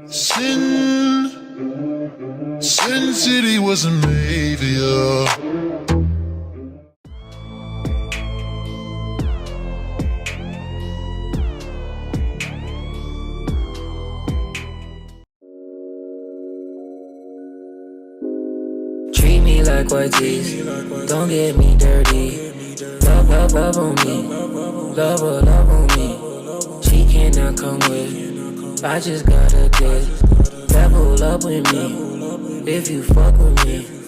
Sin City was a mafia. Treat me like white tees, don't get me dirty. Love, love, love on me, love, love on me. She cannot come with, I just got a dick. Level up with me, if you fuck with me.